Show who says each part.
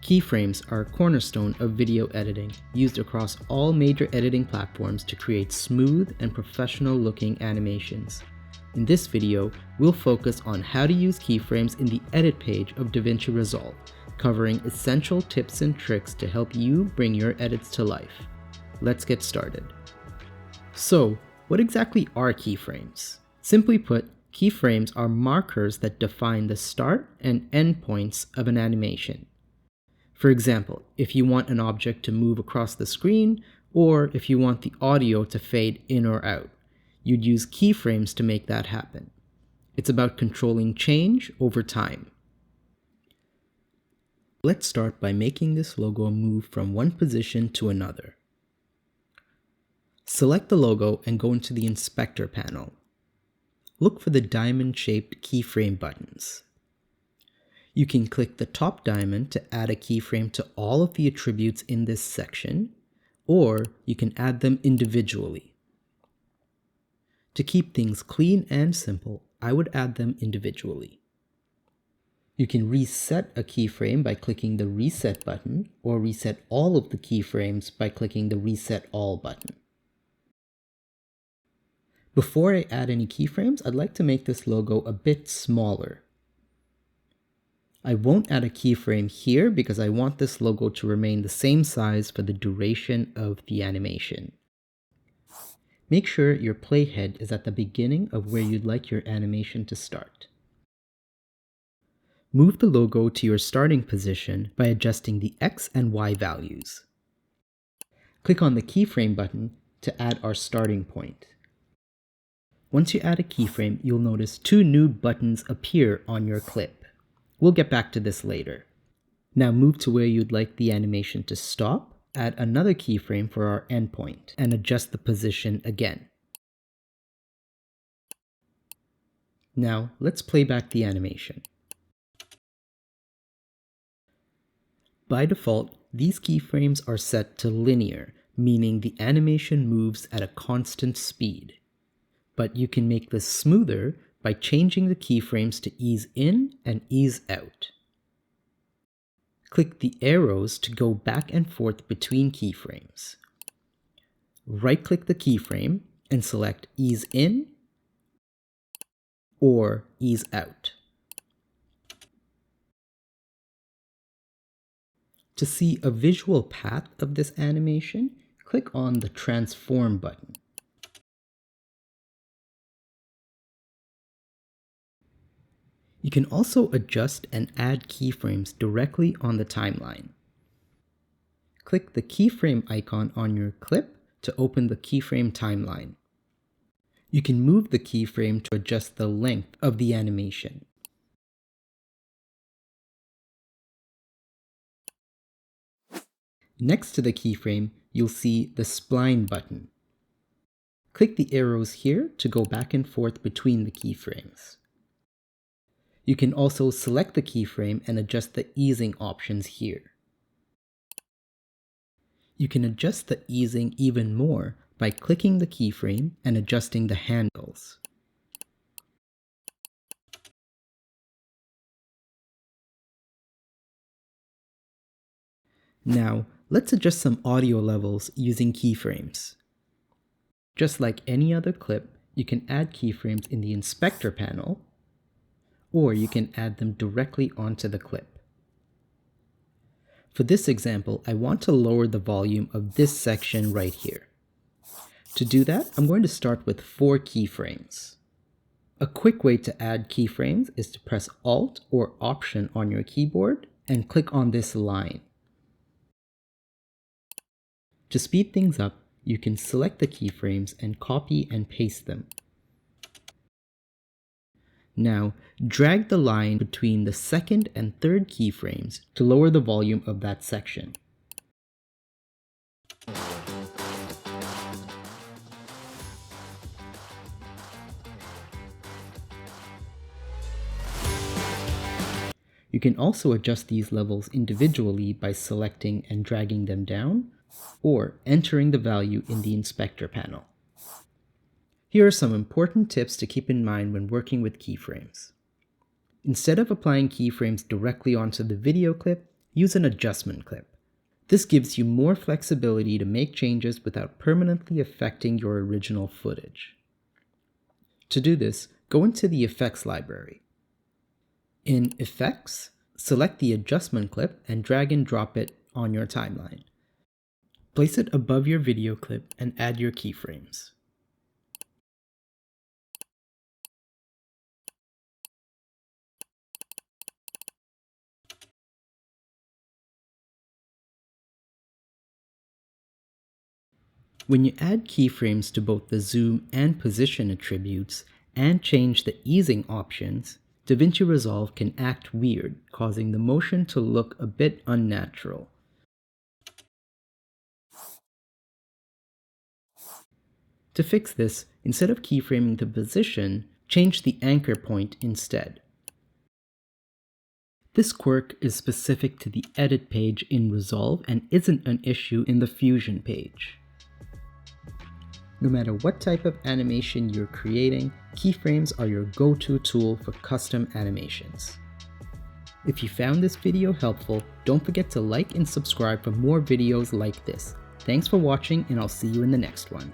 Speaker 1: Keyframes are a cornerstone of video editing, used across all major editing platforms to create smooth and professional-looking animations. In this video, we'll focus on how to use keyframes in the edit page of DaVinci Resolve, covering essential tips and tricks to help you bring your edits to life. Let's get started. So, what exactly are keyframes? Simply put, keyframes are markers that define the start and end points of an animation. For example, if you want an object to move across the screen, or if you want the audio to fade in or out, you'd use keyframes to make that happen. It's about controlling change over time. Let's start by making this logo move from one position to another. Select the logo and go into the Inspector panel. Look for the diamond-shaped keyframe buttons. You can click the top diamond to add a keyframe to all of the attributes in this section, or you can add them individually. To keep things clean and simple, I would add them individually. You can reset a keyframe by clicking the Reset button, or reset all of the keyframes by clicking the Reset All button. Before I add any keyframes, I'd like to make this logo a bit smaller. I won't add a keyframe here because I want this logo to remain the same size for the duration of the animation. Make sure your playhead is at the beginning of where you'd like your animation to start. Move the logo to your starting position by adjusting the X and Y values. Click on the keyframe button to add our starting point. Once you add a keyframe, you'll notice two new buttons appear on your clip. We'll get back to this later. Now move to where you'd like the animation to stop, add another keyframe for our endpoint, and adjust the position again. Now let's play back the animation. By default, these keyframes are set to linear, meaning the animation moves at a constant speed. But you can make this smoother by changing the keyframes to ease in and ease out. Click the arrows to go back and forth between keyframes. Right-click the keyframe and select Ease In or Ease Out. To see a visual path of this animation, click on the Transform button. You can also adjust and add keyframes directly on the timeline. Click the keyframe icon on your clip to open the keyframe timeline. You can move the keyframe to adjust the length of the animation. Next to the keyframe, you'll see the Spline button. Click the arrows here to go back and forth between the keyframes. You can also select the keyframe and adjust the easing options here. You can adjust the easing even more by clicking the keyframe and adjusting the handles. Now, let's adjust some audio levels using keyframes. Just like any other clip, you can add keyframes in the Inspector panel, or you can add them directly onto the clip. For this example, I want to lower the volume of this section right here. To do that, I'm going to start with 4 keyframes. A quick way to add keyframes is to press Alt or Option on your keyboard and click on this line. To speed things up, you can select the keyframes and copy and paste them. Now, drag the line between the second and third keyframes to lower the volume of that section. You can also adjust these levels individually by selecting and dragging them down, or entering the value in the Inspector panel. Here are some important tips to keep in mind when working with keyframes. Instead of applying keyframes directly onto the video clip, use an adjustment clip. This gives you more flexibility to make changes without permanently affecting your original footage. To do this, go into the Effects library. In Effects, select the adjustment clip and drag and drop it on your timeline. Place it above your video clip and add your keyframes. When you add keyframes to both the zoom and position attributes and change the easing options, DaVinci Resolve can act weird, causing the motion to look a bit unnatural. To fix this, instead of keyframing the position, change the anchor point instead. This quirk is specific to the Edit page in Resolve and isn't an issue in the Fusion page. No matter what type of animation you're creating, keyframes are your go-to tool for custom animations. If you found this video helpful, don't forget to like and subscribe for more videos like this. Thanks for watching, and I'll see you in the next one.